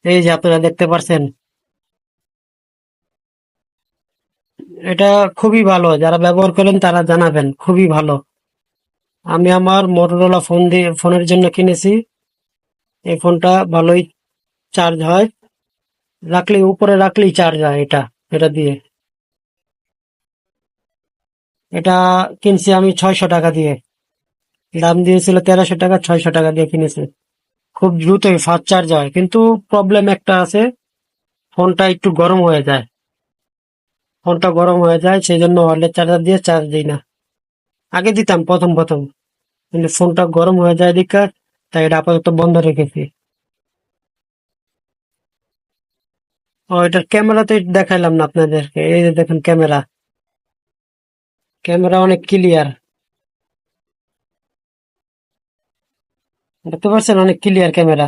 এই যে আপনারা দেখতে পারছেন, এটা খুবই ভালো। যারা ব্যবহার করেন তারা জানাবেন, খুবই ভালো। আমি আমার মোটরোলা ফোনের জন্য কিনেছি। এই ফোনটা ভালোই চার্জ হয়, উপরে রাখলেই চার্জ হয়। এটা এটা দিয়ে এটা কিনছি আমি 600 টাকা দিয়ে। দাম দিয়েছিল 1300 টাকা, 600 টাকা দিয়ে কিনেছি। খুব দ্রুতই ফাস্ট চার্জ হয়, কিন্তু প্রবলেম একটা আছে, ফোনটা একটু গরম হয়ে যায়। ফোনটা গরম হয়ে যায়, সেই জন্য ওয়্যারলেস চার্জার দিয়ে চার্জ দিই না। আগে দিতাম প্রথম প্রথম, কিন্তু ফোনটা গরম হয়ে যায় দিকে, তাই এটা আপাতত বন্ধ রেখেছি। ও, এটার ক্যামেরা তো দেখাইলাম না আপনাদেরকে। এই যে দেখেন ক্যামেরা, ক্যামেরা অনেক ক্লিয়ার। দেখতে পাচ্ছেন, অনেক ক্লিয়ার ক্যামেরা।